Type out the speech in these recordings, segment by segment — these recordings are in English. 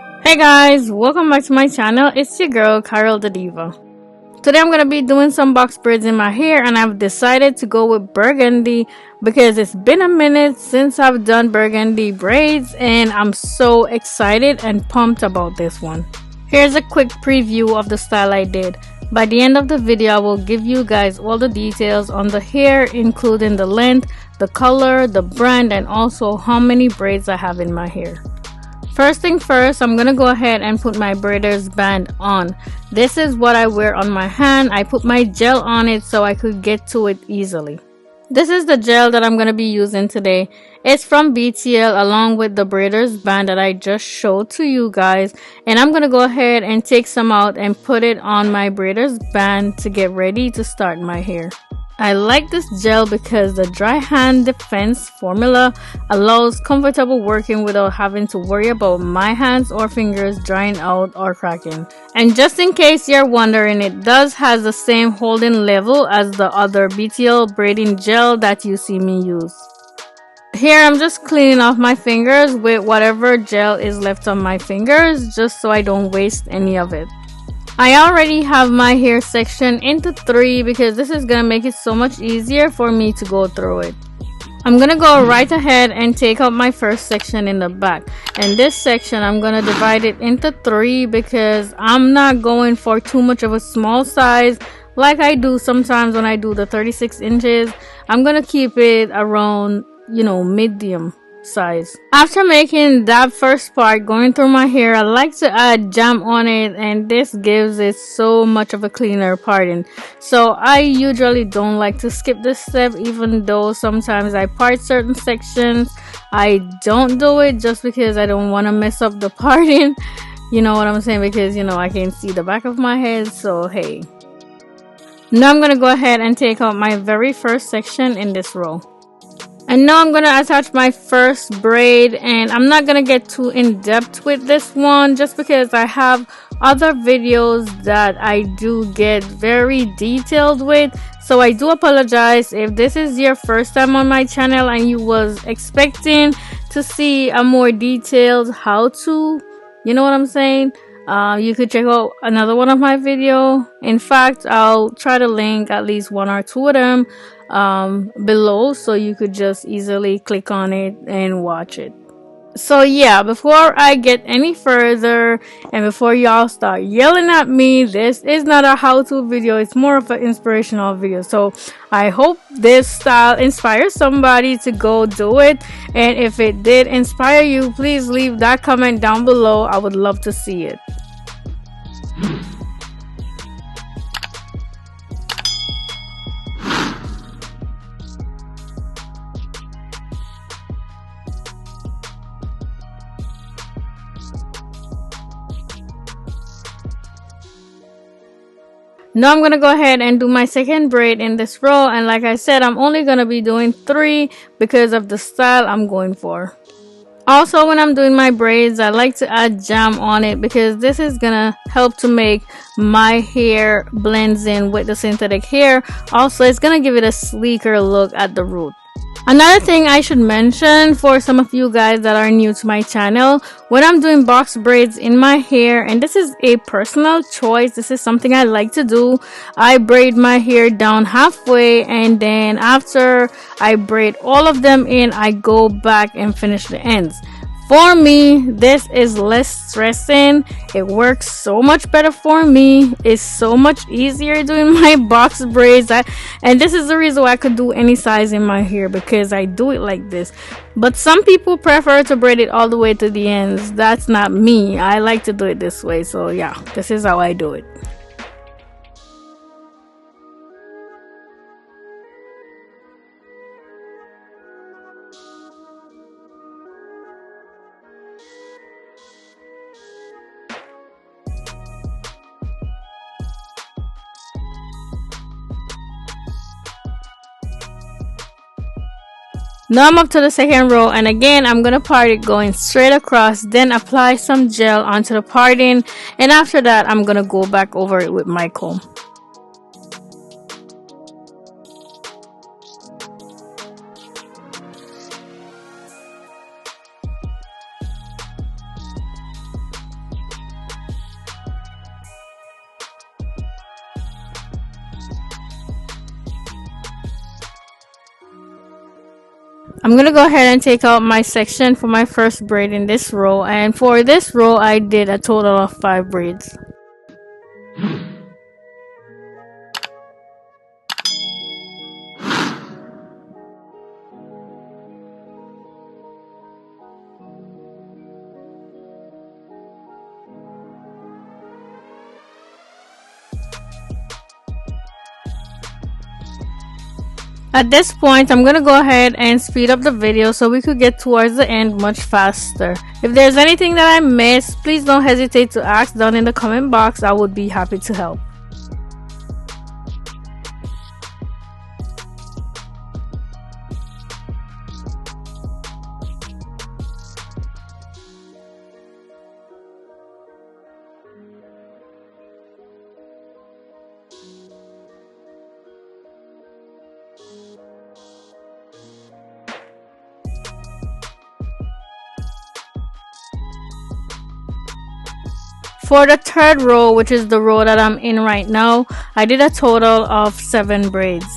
Hey guys, welcome back to my channel. It's your girl Carol the Diva. Today I'm gonna be doing some box braids in my hair, and I've decided to go with Burgundy because it's been a minute since I've done Burgundy braids, and I'm so excited and pumped about this one. Here's a quick preview of the style I did. By the end of the video, I will give you guys all the details on the hair, including the length, the color, the brand, and also how many braids I have in my hair. First thing first, I'm gonna go ahead and put my Braiders band on. This is what I wear on my hand. I put my gel on it so I could get to it easily. This is the gel that I'm gonna be using today. It's from BTL along with the Braiders band that I just showed to you guys. And I'm gonna go ahead and take some out and put it on my Braiders band to get ready to start my hair. I like this gel because the dry hand defense formula allows comfortable working without having to worry about my hands or fingers drying out or cracking. And just in case you're wondering, it does has the same holding level as the other BTL Braiding Gel that you see me use. Here I'm just cleaning off my fingers with whatever gel is left on my fingers, just so I don't waste any of it. I already have my hair section into 3 because this is going to make it so much easier for me to go through it. I'm going to go right ahead and take out my first section in the back. And this section I'm going to divide it into 3 because I'm not going for too much of a small size like I do sometimes when I do the 36 inches. I'm going to keep it around, medium size. After making that first part going through my hair, I like to add jam on it, and this gives it so much of a cleaner parting. So I usually don't like to skip this step, even though sometimes I part certain sections. I don't do it just because I don't want to mess up the parting. You know what I'm saying? Because I can see the back of my head, so hey. Now I'm gonna go ahead and take out my very first section in this row. And now I'm going to attach my first braid, and I'm not going to get too in depth with this one just because I have other videos that I do get very detailed with. So I do apologize if this is your first time on my channel and you was expecting to see a more detailed how to, you know what I'm saying? You could check out another one of my video. In fact, I'll try to link at least 1 or 2 of them below, so you could just easily click on it and watch it. So yeah, before I get any further and before y'all start yelling at me, this is not a how-to video, it's more of an inspirational video. So I hope this style inspires somebody to go do it, and if it did inspire you, please leave that comment down below. I would love to see it. Now I'm going to go ahead and do my second braid in this row, and like I said, I'm only going to be doing 3 because of the style I'm going for. Also, when I'm doing my braids, I like to add jam on it because this is going to help to make my hair blends in with the synthetic hair. Also, it's going to give it a sleeker look at the root. Another thing I should mention for some of you guys that are new to my channel, when I'm doing box braids in my hair, and this is a personal choice, this is something I like to do, I braid my hair down halfway, and then after I braid all of them in, I go back and finish the ends. For me, this is less stressing. It works so much better for me. It's so much easier doing my box braids. And this is the reason why I could do any size in my hair, because I do it like this. But some people prefer to braid it all the way to the ends. That's not me. I like to do it this way. So yeah, this is how I do it. Now I'm up to the second row, and again I'm gonna part it going straight across, then apply some gel onto the parting, and after that I'm gonna go back over it with my comb. I'm gonna go ahead and take out my section for my first braid in this row, and for this row I did a total of 5 braids. At this point, I'm gonna go ahead and speed up the video so we could get towards the end much faster. If there's anything that I missed, please don't hesitate to ask down in the comment box. I would be happy to help. For the third row, which is the row that I'm in right now, I did a total of 7 braids.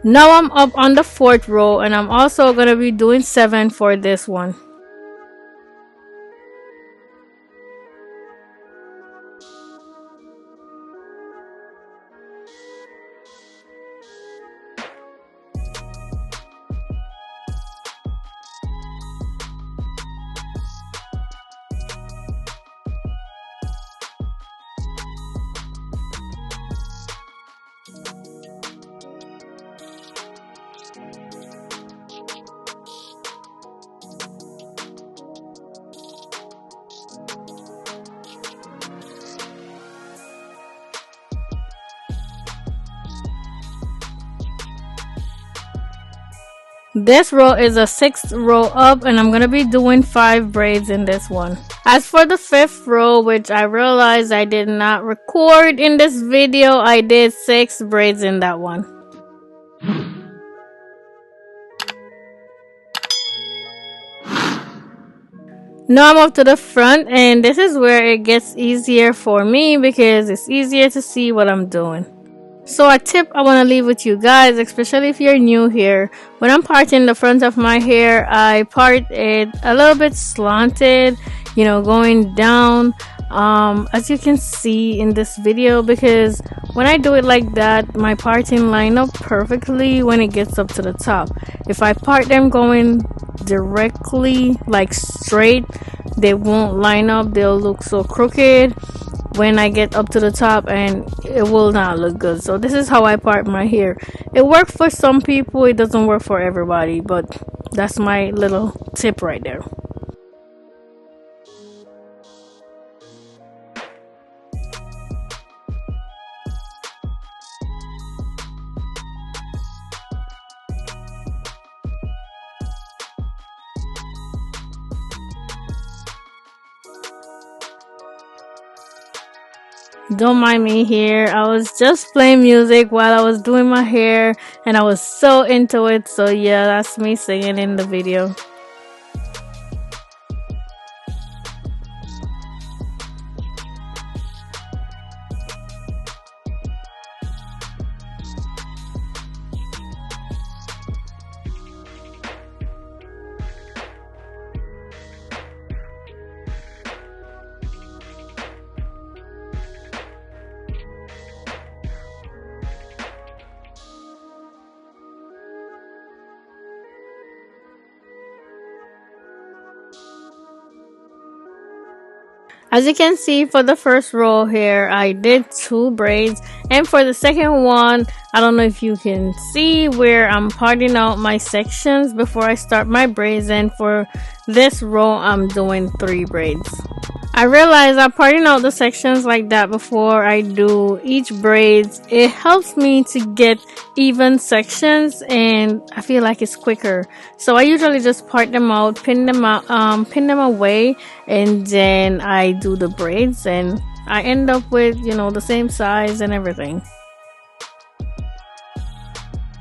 Now I'm up on the 4th row, and I'm also going to be doing 7 for this one. This row is a 6th row up, and I'm gonna be doing 5 braids in this one. As for the 5th row, which I realized I did not record in this video, I did 6 braids in that one. Now I'm up to the front, and this is where it gets easier for me because it's easier to see what I'm doing. So a tip I want to leave with you guys, especially if you're new here, when I'm parting the front of my hair, I part it a little bit slanted, you know, going down, as you can see in this video, because when I do it like that, my parting line up perfectly when it gets up to the top. If I part them going directly, like straight, they won't line up, they'll look so crooked when I get up to the top, and it will not look good. So this is how I part my hair. It works for some people, it doesn't work for everybody, but that's my little tip right there. Don't mind me here, I was just playing music while I was doing my hair and I was so into it, so yeah, that's me singing in the video. As you can see, for the first row here, I did 2 braids, and for the second one, I don't know if you can see where I'm parting out my sections before I start my braids, and for this row, I'm doing 3 braids. I realize that parting out the sections like that before I do each braids, it helps me to get even sections, and I feel like it's quicker. So I usually just part them out, pin them away, and then I do the braids, and I end up with, you know, the same size and everything.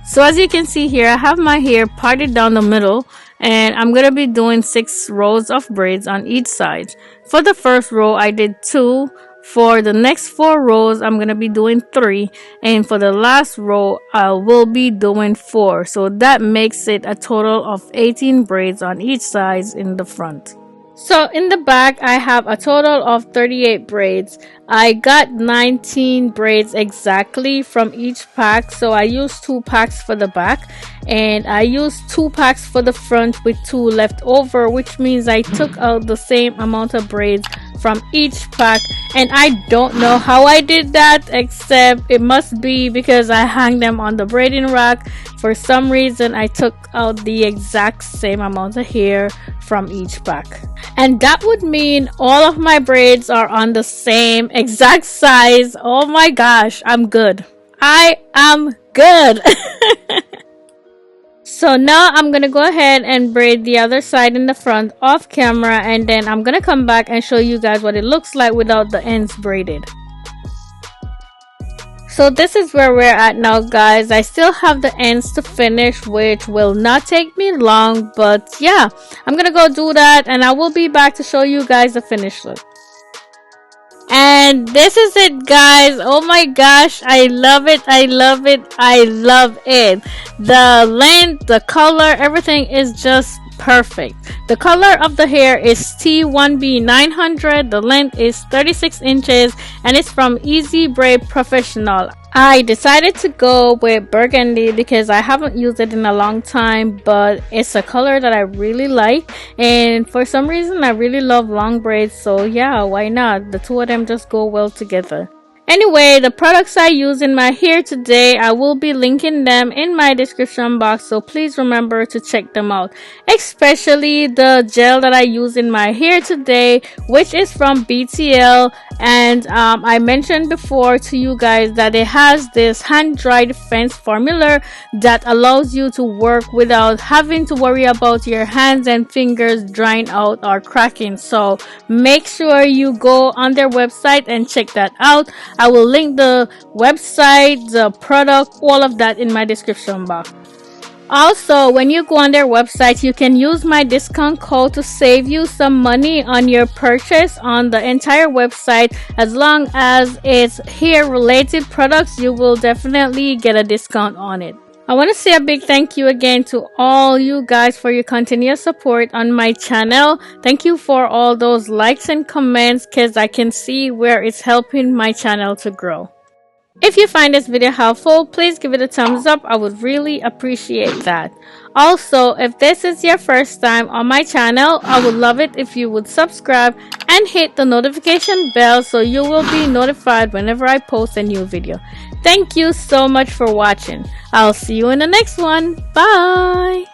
So as you can see here, I have my hair parted down the middle, and I'm going to be doing 6 rows of braids on each side. For the first row, I did 2. For the next 4 rows, I'm going to be doing 3. And for the last row, I will be doing 4. So that makes it a total of 18 braids on each side in the front. So in the back, I have a total of 38 braids. I got 19 braids exactly from each pack. So I used 2 packs for the back, and I used 2 packs for the front with 2 left over, which means I took out the same amount of braids from each pack. And I don't know how I did that, except it must be because I hang them on the braiding rack. For some reason, I took out the exact same amount of hair from each pack, and that would mean all of my braids are on the same exact size. Oh my gosh, I'm good. I am good. So now I'm gonna go ahead and braid the other side in the front off camera, and then I'm gonna come back and show you guys what it looks like without the ends braided. So this is where we're at now, guys. I still have the ends to finish, which will not take me long, but yeah, I'm gonna go do that, and I will be back to show you guys the finished look. And this is it, guys. Oh my gosh, I love it. I love it. I love it. The length, the color, everything is just perfect. The color of the hair is T1B 900. The length is 36 inches, and it's from Easy Braid Professional. I decided to go with Burgundy because I haven't used it in a long time, but it's a color that I really like, and for some reason I really love long braids, so yeah, why not? The two of them just go well together. Anyway, the products I use in my hair today, I will be linking them in my description box, so please remember to check them out. Especially the gel that I use in my hair today, which is from BTL. And I mentioned before to you guys that it has this hand-dried fence formula that allows you to work without having to worry about your hands and fingers drying out or cracking. So make sure you go on their website and check that out. I will link the website, the product, all of that in my description box. Also, when you go on their website, you can use my discount code to save you some money on your purchase on the entire website. As long as it's hair related products, you will definitely get a discount on it. I want to say a big thank you again to all you guys for your continuous support on my channel. Thank you for all those likes and comments, because I can see where it's helping my channel to grow. If you find this video helpful, please give it a thumbs up. I would really appreciate that. Also, if this is your first time on my channel, I would love it if you would subscribe and hit the notification bell so you will be notified whenever I post a new video. Thank you so much for watching. I'll see you in the next one. Bye!